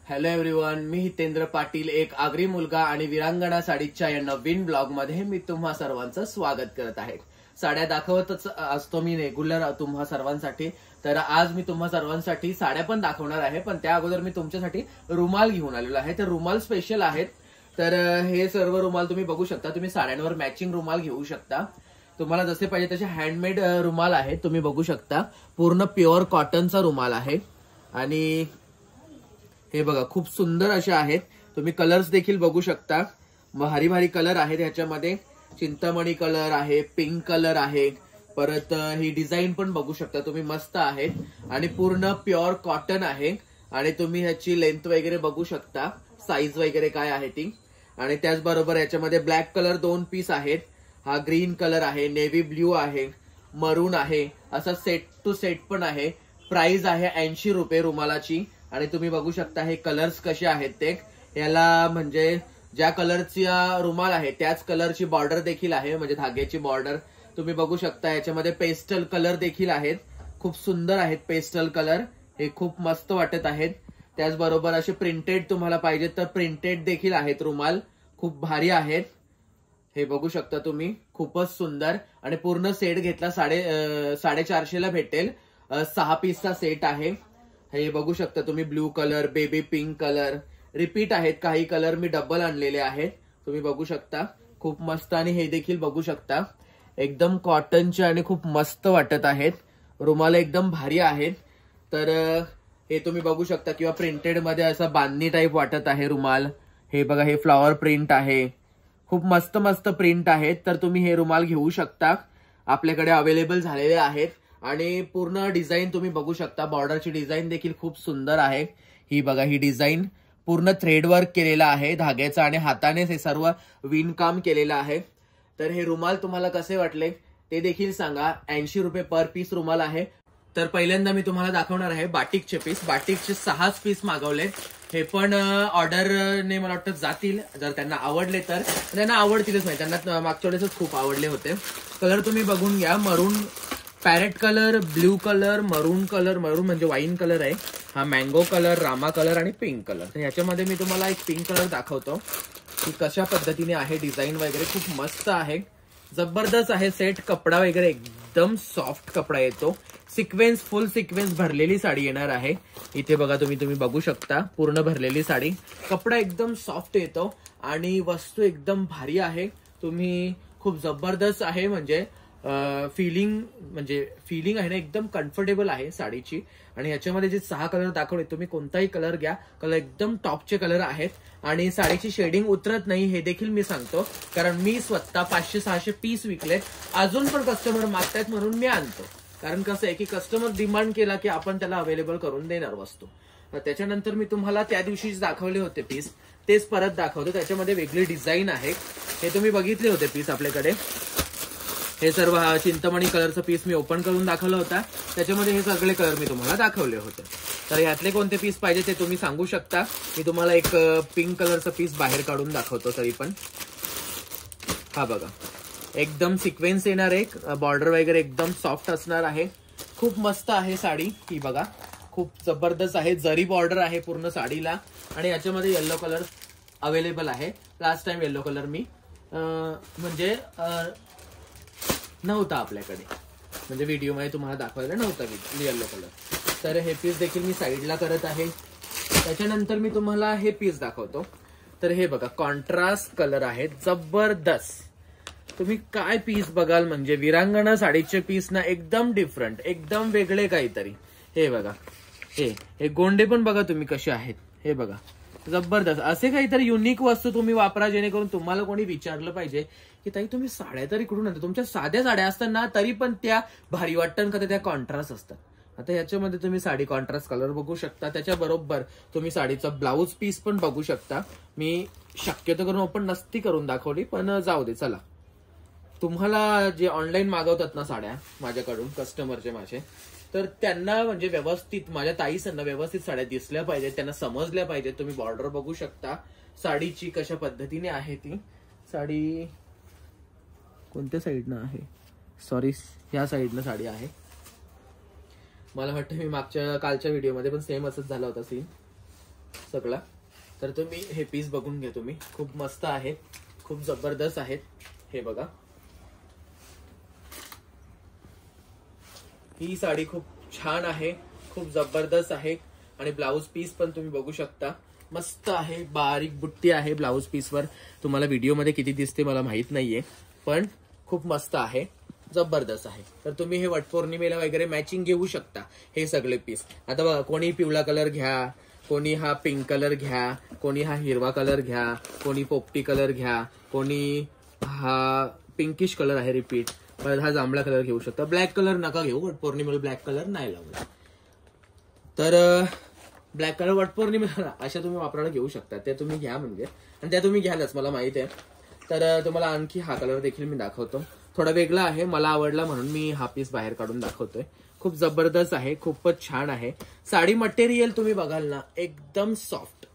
Hello everyone, मी हितेंद्र पाटील, एक आगरी मुलगा आणि विरांगणा साडीच्या या नवीन ब्लॉग मध्ये मी तुम्हा सर्वांचं स्वागत करत आहे। साड्या दाखवतच असतो मी रेग्युलर तुम्हा सर्वांसाठी। तर आज मी तुम्हा सर्वांसाठी साड्या पण दाखवणार आहे, पण त्या अगोदर मी तुमच्यासाठी रुमाल घेऊन आलेलो आहे। तर रुमाल स्पेशल आहेत। तर हे सर्व रुमाल तुम्ही बघू शकता, तुम्ही साड्यांवर मॅचिंग रुमाल घेऊ शकता। तुम्हाला जसे पाहिजे तसे हँडमेड रुमाल आहेत, तुम्ही बघू शकता। पूर्ण प्युअर कॉटनचा रुमाल आहे आणि हे बघा खूप सुंदर असे आहेत। तुम्ही कलर्स देखील बघू शकता, भारी भारी कलर आहेत ह्याच्यामध्ये। चिंतामणी कलर आहे, पिंक कलर आहे, परत ही डिझाइन पण बघू शकता तुम्ही, मस्त आहे आणि पूर्ण प्युअर कॉटन आहे। आणि तुम्ही ह्याची लेंथ वगैरे बघू शकता, साईज वगैरे काय आहे ती। आणि त्याचबरोबर याच्यामध्ये ब्लॅक कलर 2 पीस आहेत, हा ग्रीन कलर आहे, नेव्ही ब्ल्यू आहे, मरून आहे, असा सेट टू सेट पण आहे। प्राइस आहे 80 रुपये रुमालाची। आणि तुम्ही बघू शकता हे कलर्स कसे आहेत ते, याला म्हणजे ज्या कलरची रुमाल आहे त्याच कलरची बॉर्डर देखील आहे, म्हणजे धाग्याची बॉर्डर तुम्ही बघू शकता। याच्यामध्ये पेस्टल कलर देखील आहेत, खूप सुंदर आहेत पेस्टल कलर, हे खूप मस्त वाटत आहेत। त्याचबरोबर असे प्रिंटेड तुम्हाला पाहिजे तर प्रिंटेड देखील आहेत रुमाल, खूप भारी आहेत। हे बघू शकता तुम्ही, खूपच सुंदर। आणि पूर्ण सेट घेतला 450 ला भेटेल। 6 पीसचा सेट आहे। हे बघू शकता तुम्ही, blue colour, baby pink colour, repeat आहेत काही कलर, मी डबल आणलेले आहेत, तुम्ही बघू शकता, खूप मस्त। आणि हे देखील बघू शकता, एकदम कॉटनचे आणि खूप मस्त वाटत आहेत, रुमाल एकदम भारी आहेत। तर हे तुम्ही बघू शकता, किंवा प्रिंटेड मध्ये असं बांधणी टाईप वाटत आहे रुमाल। हे बघा, हे फ्लॉवर प्रिंट आहे, खूप मस्त मस्त प्रिंट आहेत। तर तुम्ही हे रुमाल घेऊ शकता, आपल्याकडे अवेलेबल झालेले आहेत। आणि पूर्ण डिझाईन तुम्ही बघू शकता, बॉर्डरची डिझाईन देखील खूप सुंदर आहे। ही बघा, ही डिझाईन पूर्ण थ्रेड वर्क केलेला आहे धाग्याचा, आणि हातानेच हे सर्व विणकाम केलेलं आहे। तर हे रुमाल तुम्हाला कसे वाटले ते देखील सांगा। 80 रुपये पर पीस रुमाल आहे। तर पहिल्यांदा मी तुम्हाला दाखवणार आहे बाटिकचे पीस। बाटिकचे 6 पीस मागवले, हे पण ऑर्डरने मला वाटतं जातील, जर त्यांना आवडले तर। त्यांना आवडतीलच नाही, त्यांना मागच्या वेळेसच खूप आवडले होते। कलर तुम्ही बघून घ्या, मरून, parrot colour, blue colour, maroon colour, मरून म्हणजे वाईन कलर आहे हा, मँगो कलर, रामा कलर आणि पिंक कलर। तर ह्याच्यामध्ये मी तुम्हाला एक पिंक कलर दाखवतो की कशा पद्धतीने आहे, डिझाईन वगैरे खूप मस्त आहे, जबरदस्त आहे सेट। कपडा वगैरे एकदम सॉफ्ट कपडा येतो, सिक्वेन्स, फुल सिक्वेन्स भरलेली साडी येणार आहे। इथे बघा तुम्ही बघू शकता, पूर्ण भरलेली साडी, कपडा एकदम सॉफ्ट येतो आणि वस्तू एकदम भारी आहे। तुम्ही खूप जबरदस्त आहे, म्हणजे फिलिंग आहे ना, एकदम कम्फर्टेबल आहे साडीची। आणि ह्याच्यामध्ये जे 6 कलर दाखवले, तुम्ही कोणताही कलर घ्या, कलर एकदम टॉपचे कलर आहेत। आणि साडीची शेडिंग उतरत नाही हे देखील मी सांगतो, कारण मी स्वतः 500-600 पीस विकले, अजून पण कस्टमर मागतायत म्हणून मी आणतो। कारण कसं आहे की कस्टमर डिमांड केला की आपण त्याला अवेलेबल करून देणार वस्तू। तर त्याच्यानंतर मी तुम्हाला त्या दिवशी दाखवले होते पीस, तेच परत दाखवतो। त्याच्यामध्ये वेगळी डिझाईन आहे, हे तुम्ही बघितले होते पीस आपल्याकडे। हे सर्व चिंतामणी कलरचं पीस मी ओपन करून दाखवलं होता, त्याच्यामध्ये हे सगळे कलर मी तुम्हाला दाखवले होते। तर यातले कोणते पीस पाहिजे ते तुम्ही सांगू शकता। मी तुम्हाला एक पिंक कलरचं पीस बाहेर काढून दाखवतो तरी पण। हा बघा, एकदम सिक्वेन्स येणार आहे, बॉर्डर वगैरे एकदम सॉफ्ट असणार आहे, खूप मस्त आहे साडी। ही बघा, खूप जबरदस्त आहे, जरी बॉर्डर आहे पूर्ण साडीला। आणि याच्यामध्ये येल्लो कलर अवेलेबल आहे। लास्ट टाइम येल्लो कलर मी म्हणजे नव्हता आपल्याकडे, म्हणजे व्हिडिओमध्ये तुम्हाला दाखवायला नव्हता येल्लो कलर। तर हे पीस देखील मी साईडला करत आहे। त्याच्यानंतर मी तुम्हाला हे पीस दाखवतो। तर हे बघा, कॉन्ट्रास्ट कलर आहेत, जबरदस्त। तुम्ही काय पीस बघाल, म्हणजे विरांगणा साडीचे पीस ना एकदम डिफरंट, एकदम वेगळे काहीतरी। हे बघा, हे गोंडे पण बघा तुम्ही कसे आहेत, हे बघा, जबरदस्त। असे काहीतरी युनिक वस्तू तुम्ही वापरा, जेणेकरून तुम्हाला कोणी विचारलं पाहिजे की ताई तुम्ही साड्या तरी कुठून आणता, तुमच्या साध्या साड्या असतात ना तरी पण त्या भारी वाटतात का, त्या कॉन्ट्रास्ट असतात। आता याच्यामध्ये तुम्ही साडी कॉन्ट्रास्ट कलर बघू शकता, त्याच्याबरोबर तुम्ही साडीचा ब्लाऊज पीस पण बघू शकता। मी शक्यतो करून ओपन नसती करून दाखवली, पण जाऊ दे चला। तुम्हाला जे ऑनलाईन मागवतात ना साड्या माझ्याकडून, कस्टमरचे माझे, तर त्यांना म्हणजे व्यवस्थित, माझ्या ताईसांना व्यवस्थित साड्या दिसल्या पाहिजेत, त्यांना समजल्या पाहिजेत। तुम्ही बॉर्डर बघू शकता साडीची कशा पद्धतीने आहे, ती साडी कोणत्या साईडनं आहे, सॉरी ह्या साईडनं साडी आहे। मला वाटतं मी कालच्या व्हिडिओमध्ये पण सेम असंच झालं होतं सीन। सगळा. तर तुम्ही हे पीस बघून घ्या तुम्ही, खूप मस्त आहेत, खूप जबरदस्त आहेत. हे बघा, ही साडी खूप छान आहे, खूप जबरदस्त आहे. आणि ब्लाऊज पीस पण तुम्ही बघू शकता, मस्त आहे. बारीक बुट्टी आहे ब्लाऊज पीसवर. तुम्हाला व्हिडिओमध्ये किती दिसते मला माहित नाहीये, पण खूप मस्त आहे, जबरदस्त आहे. तर तुम्ही हे वटपौर्णिमेला वगैरे मॅचिंग घेऊ शकता हे सगळे पीस. आता बघा, कोणी पिवळा कलर घ्या, कोणी हा पिंक कलर घ्या, कोणी हा हिरवा कलर घ्या, कोणी पोपटी कलर घ्या, कोणी हा पिंकिश कलर आहे रिपीट, परत हा जांभळा कलर घेऊ शकता. ब्लॅक कलर नका घेऊ, वटपौर्णिमेला ब्लॅक कलर नाही लावला. तर ब्लॅक कलर वटपौर्णिमेला अशा तुम्ही वापरायला घेऊ शकता, ते तुम्ही घ्या म्हणजे, आणि त्या तुम्ही घ्यालच मला माहित आहे. तर तुम्हाला आणखी हा कलर देखील मी दाखवतो, थोडा वेगळा आहे, मला आवडला म्हणून मी हा पीस बाहेर काढून दाखवतोय. खूप जबरदस्त आहे, खूपच छान आहे. साडी मटेरियल तुम्ही बघाल ना, एकदम सॉफ्ट.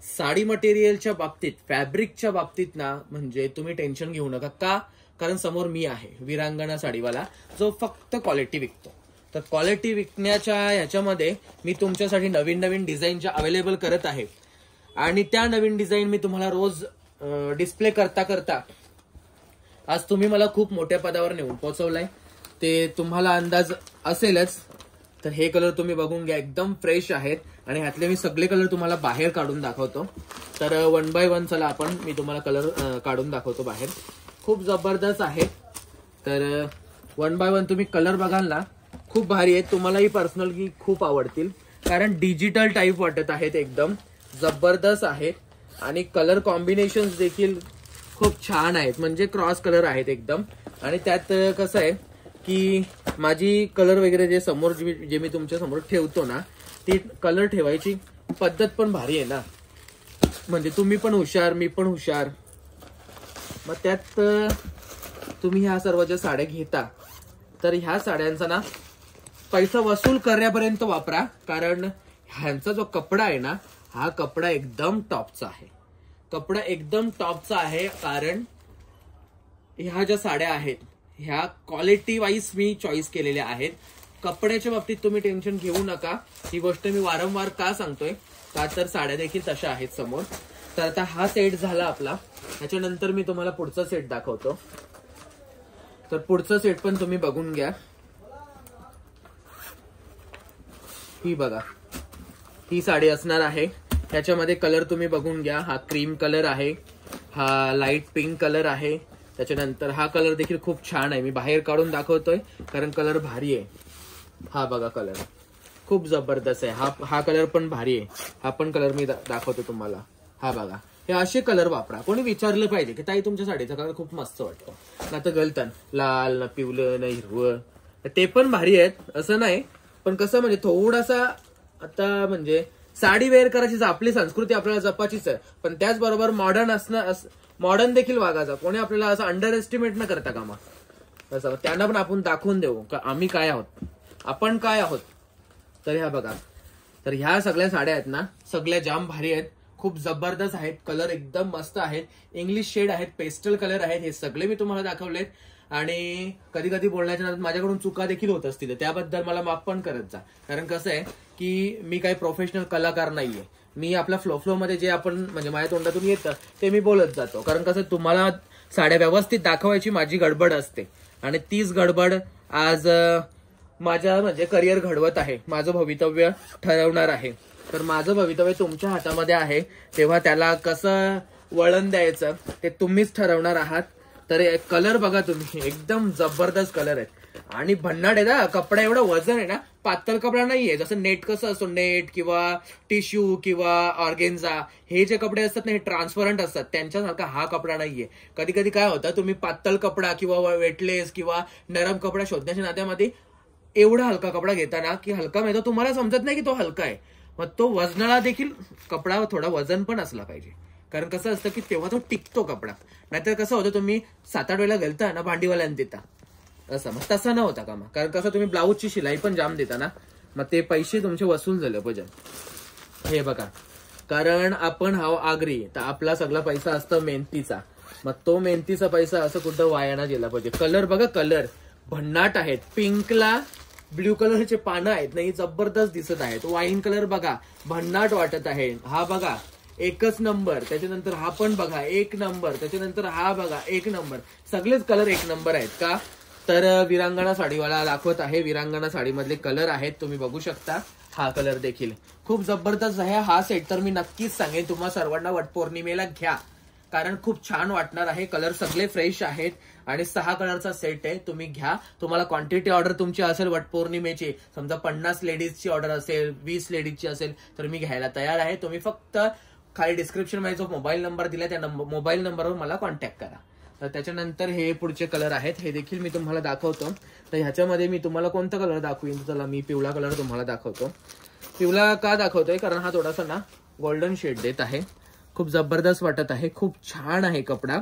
साडी मटेरियलच्या बाबतीत, फॅब्रिकच्या बाबतीत ना, म्हणजे तुम्ही टेन्शन घेऊ नका. का? कारण समोर मी आहे, विरांगणा साडीवाला, जो फक्त क्वालिटी विकतो. तर क्वालिटी विकण्याच्या ह्याच्यामध्ये मी तुमच्यासाठी नवीन नवीन डिझाईनच्या अवेलेबल करत आहे, आणि त्या नवीन डिझाईन मी तुम्हाला रोज डिस्प्ले करता करता आज तुम्ही मला खूप मोठ्या पदावर नेऊन पोहोचवलाय, ते तुम्हाला अंदाज असेलच. तर हे कलर तुम्ही बघून घ्या, एकदम फ्रेश आहेत, आणि ह्यातले मी सगळे कलर तुम्हाला बाहेर काढून दाखवतो. तर 1 बाय 1 चला मी तुम्हाला कलर काढून दाखवतो बाहेर. खूप जबरदस्त आहे. तर 1 बाय 1 तुम्ही कलर बघाल ना, खूप भारी आहेत, तुम्हालाही पर्सनली खूप आवडतील, कारण डिजिटल टाईप वाटत आहेत, एकदम जबरदस्त आहेत. आणि कलर कॉम्बिनेशन देखील खूप छान आहेत, म्हणजे क्रॉस कलर आहेत एकदम. आणि त्यात कसं आहे की माझी कलर वगैरे जे समोर जे मी तुमच्या समोर ठेवतो ना, ती कलर ठेवायची पद्धत पण भारी आहे ना, म्हणजे तुम्ही पण हुशार, मी पण हुशार. मग त्यात तुम्ही ह्या सर्व ज्या साड्या घेता, तर ह्या साड्यांचा ना पैसा वसूल करण्यापर्यंत वापरा, कारण ह्यांचा जो कपडा आहे ना, हा कपडा एकदम टॉपचा आहे. कपडा एकदम टॉपचा आहे, कारण ह्या ज्या साड्या आहेत ह्या क्वालिटी वाईज मी चॉईस केलेल्या आहेत. कपड्याच्या बाबतीत तुम्ही टेन्शन घेऊ नका. ही गोष्ट मी वारंवार का सांगतोय, का तर साड्या देखील तशा आहेत समोर. तर आता हा सेट झाला आपला, ह्याच्यानंतर मी तुम्हाला पुढचा सेट दाखवतो. तर पुढचा सेट पण तुम्ही बघून घ्या. ही बघा, ही साडी असणार आहे. ह्याच्यामध्ये कलर तुम्ही बघून घ्या. हा क्रीम कलर आहे, हा लाईट पिंक कलर आहे, त्याच्यानंतर हा कलर देखील खूप छान आहे. मी बाहेर काढून दाखवतोय कारण कलर भारी आहे. हा बघा, कलर खूप जबरदस्त आहे. हा कलर पण भारी आहे. हा पण कलर मी दाखवतो तुम्हाला. हा बघा, हे असे कलर वापरा. कोणी विचारलं पाहिजे की ताई तुमच्या साडीचा कलर खूप मस्त वाटतो, ना तर गलतन लाल, ना पिवलं, ना हिरवं, ते पण भारी आहेत असं नाही. पण कसं म्हणजे थोडासा आता म्हणजे साडी वेअर करायची, आपली संस्कृती आपल्याला जपायचीच आहे, पण त्याचबरोबर मॉडर्न देखील वागायचा. कोणी आपल्याला असं अंडर एस्टिमेट न करता कामा, असं त्यांना पण आपण दाखवून देऊ का आम्ही काय आहोत, आपण काय आहोत. तर ह्या बघा, तर ह्या सगळ्या साड्या आहेत ना, सगळ्या जाम भारी आहेत, खूप जबरदस्त आहेत. कलर एकदम मस्त आहेत, इंग्लिश शेड आहेत, पेस्टल कलर आहेत. हे सगळे मी तुम्हाला दाखवलेत. आणि कधी कधी बोलण्याच्या नंतर माझ्याकडून चुका देखील होत असतील, त्याबद्दल मला माफ पण करत जा. कारण कसं आहे की मी काही प्रोफेशनल कलाकार नाहीये. मी आपल्या फ्लो मध्ये जे आपण म्हणजे माझ्या तोंडातून येतं ते मी बोलत जातो. कारण कसं तुम्हाला साड्या व्यवस्थित दाखवायची माझी गडबड असते, आणि तीच गडबड आज माझ्या म्हणजे करिअर घडवत आहे, माझं भवितव्य ठरवणार आहे. तर माझं भवितव्य तुमच्या हातामध्ये आहे, तेव्हा त्याला कसं वळण द्यायचं ते तुम्हीच ठरवणार आहात. तर कलर बघा तुम्ही, एकदम जबरदस्त कलर आहेत आणि भन्नाट आहे ना. कपडा एवढा वजन आहे ना, पातळ कपडा नाहीये. जसं नेट कसं असतो, नेट किंवा टिश्यू किंवा ऑर्गेन्झा, हे जे कपडे असतात ना हे ट्रान्सपरंट असतात, त्यांच्यासारखा हा कपडा नाहीये. कधी कधी काय होतं, तुम्ही पातळ कपडा किंवा वेटलेस किंवा नरम कपडा शोधण्याच्या नात्यामध्ये एवढा हलका कपडा घेताना की हलका मिळतो, तुम्हाला समजत नाही की तो हलका आहे. मग तो वजनाला देखील कपडा थोडा वजन पण असला पाहिजे, कारण कसं असतं की तेव्हा तो टिकतो कपडा. नाहीतर कसं होतं, तुम्ही 7-8 वेळेला घालता ना भांडीवाल्याने देता असं, मग तसं न होता का मग. कारण कसं तुम्ही ब्लाऊजची शिलाई पण जाम देता ना, मग ते पैसे तुमचे वसूल झाले पाहिजे. हे बघा, कारण आपण हा आगरी, तर आपला सगळा पैसा असतो मेहनतीचा, मग तो मेहनतीचा पैसा असं कुठं वाया ना गेला पाहिजे. कलर बघा, कलर भन्नाट आहेत. पिंकला ब्ल्यू कलरचे पानं आहेत ना, ही जबरदस्त दिसत आहेत. वाईन कलर बघा, भन्नाट वाटत आहे. हा बघा एकच नंबर. त्याच्यानंतर हा पण बघा एक नंबर. त्याच्यानंतर हा बघा एक नंबर. सगळेच कलर एक नंबर आहेत का. तर विरांगणा साडीवाला दाखवत आहे. विरांगणा साडीमधले कलर आहेत, तुम्ही बघू शकता. हा कलर देखील खूप जबरदस्त आहे. हा सेट तर मी नक्कीच सांगेन तुम्हा सर्वांना वटपौर्णिमेला घ्या, कारण खूप छान वाटणार आहे. कलर सगळे फ्रेश आहेत आणि 6 कलरचा सेट आहे. तुम्ही घ्या. तुम्हाला क्वांटिटी ऑर्डर तुमची असेल वटपौर्णिमेची, समजा 50 लेडीजची ऑर्डर असेल, 20 लेडीजची असेल, तर मी घ्यायला तयार आहे. तुम्ही फक्त खाली डिस्क्रिप्शन मध्ये जो मोबाईल नंबर दिला त्या मोबाईल नंबरवर मला कॉन्टॅक्ट करा. तर त्याच्यानंतर हे पुढचे कलर आहेत, हे देखील मी तुम्हाला दाखवतो. तर ह्याच्यामध्ये मी तुम्हाला कोणता कलर दाखवीन. चला मी पिवळा कलर तुम्हाला दाखवतो. पिवळा का दाखवतोय, कारण हा थोडासा ना गोल्डन शेड देत आहे. खूप जबरदस्त वाटत आहे. खूप छान आहे कपडा.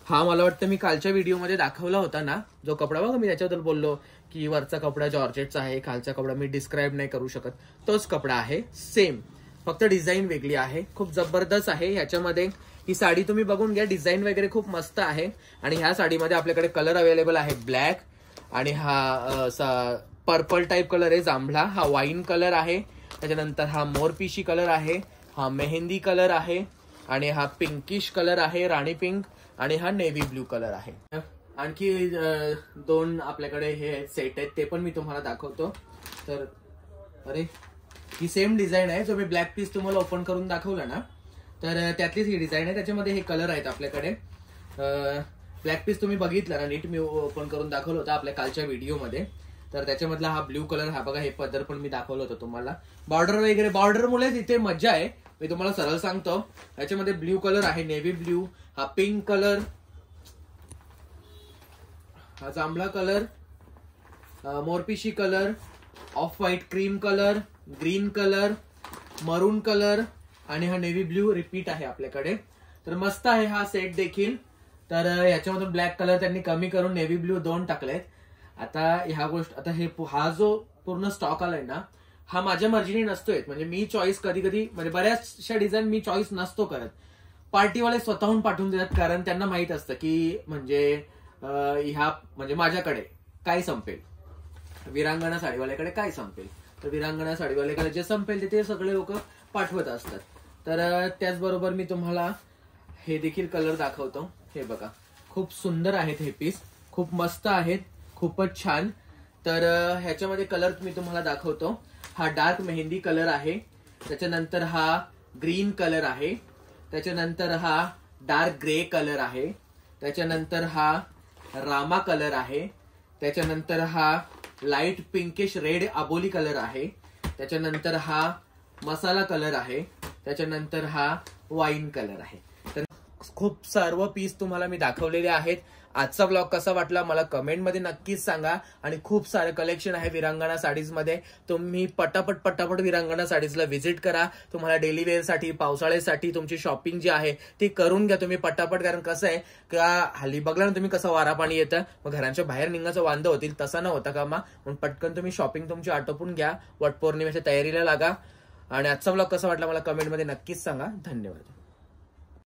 हा मला वाटतं मी कालच्या व्हिडिओमध्ये दाखवला होता ना, जो कपडा बघा मी त्याच्याबद्दल बोललो की वरचा कपडा जॉर्जेटचा आहे, खालचा कपडा मी डिस्क्राईब नाही करू शकत, तोच कपडा आहे सेम, फक्त डिझाईन वेगळी आहे. खूप जबरदस्त आहे. ह्याच्यामध्ये ही साडी तुम्ही बघून घ्या, डिझाईन वगैरे खूप मस्त आहे. आणि ह्या साडीमध्ये आपल्याकडे कलर अवेलेबल आहे ब्लॅक, आणि हा पर्पल टाइप कलर आहे जांभळा, हा वाईन कलर आहे, त्याच्यानंतर हा मोरपिशी कलर आहे, हा मेहंदी कलर आहे, आणि हा पिंकिश कलर आहे राणी पिंक, आणि हा नेव्ही ब्ल्यू कलर आहे. आणखी 2 आपल्याकडे हे सेट आहेत, ते पण मी तुम्हाला दाखवतो. तर अरे ही सेम डिझाईन आहे, जो मी ब्लॅक पीस तुम्हाला ओपन करून दाखवला ना, तर त्यातलीच ही डिझाईन आहे. त्याच्यामध्ये हे कलर आहेत आपल्याकडे. ब्लॅक पीस तुम्ही बघितला ना नीट, मी ओपन करून दाखवलं होतं आपल्या कालच्या व्हिडिओमध्ये. तर त्याच्यामधला हा ब्ल्यू कलर, हा बघा हे पदर पण मी दाखवलं होतं तुम्हाला. बॉर्डर वगैरे, बॉर्डरमुळे इथे मजा आहे, मी तुम्हाला सरळ सांगतो. याच्यामध्ये ब्ल्यू कलर आहे, नेव्ही ब्ल्यू, हा पिंक कलर, हा जांभळा कलर, मोरपिशी colour, off white cream colour, green colour, maroon colour, आणि हा नेव्ही ब्ल्यू रिपीट आहे आपल्याकडे. तर मस्त आहे हा सेट देखील. तर याच्यामधून ब्लॅक कलर त्यांनी कमी करून नेव्ही ब्ल्यू 2 टाकलेत. आता ह्या गोष्ट, आता हा जो पूर्ण स्टॉक आलाय ना, हा माझ्या मर्जीने नसतोय. म्हणजे मी चॉईस कधी कधी, म्हणजे बऱ्याचशा डिझाईन मी चॉईस नसतो करत, पार्टीवाले स्वतःहून पाठवून देतात, कारण त्यांना माहित असतं की म्हणजे ह्या म्हणजे माझ्याकडे काय संपेल, विरांगणा साडीवाल्याकडे काय संपेल. तर विरांगणा साडीवाल्याकडे जे संपेल ते सगळे लोक पाठवत असतात. तर त्याचबरोबर मी तुम्हाला हे देखील कलर दाखवतो. हे बघा खूप सुंदर आहेत हे पीस, खूप मस्त आहेत, खूपच छान. तर ह्याच्यामध्ये कलर मी तुम्हाला दाखवतो. हा डार्क मेहंदी कलर आहे, त्याच्यानंतर हा ग्रीन कलर आहे, त्याच्यानंतर हा डार्क ग्रे कलर आहे, त्याच्यानंतर हा रामा कलर आहे, त्याच्यानंतर हा लाईट पिंकिश रेड अबोली कलर आहे, त्याच्यानंतर हा मसाला कलर आहे, त्याच्यानंतर हा वाईन कलर आहे. तर खूप सर्व पीस तुम्हाला मी दाखवलेले आहेत. आजचा ब्लॉग कसा वाटला मला कमेंटमध्ये नक्कीच सांगा. आणि खूप सारे कलेक्शन आहे विरांगणा साडीज मध्ये, तुम्ही पटापट विरांगणा साडीजला व्हिजिट करा. तुम्हाला डेली वेअर साठी, पावसाळ्यासाठी तुमची शॉपिंग जी आहे ती करून घ्या तुम्ही पटापट. कारण कसं आहे का हल्ली बघला ना तुम्ही कसं वारा पाणी येतं, मग घराच्या बाहेर निघण्याचं वांदं होतील, तसा न होता कामा. म्हणून पटकन तुम्ही शॉपिंग तुमची आटोपून घ्या, वटपौर्णिमेच्या तयारीला लागा. आणि आजचा ब्लॉग कसा वाटला मला कमेंटमध्ये नक्कीच सांगा. धन्यवाद.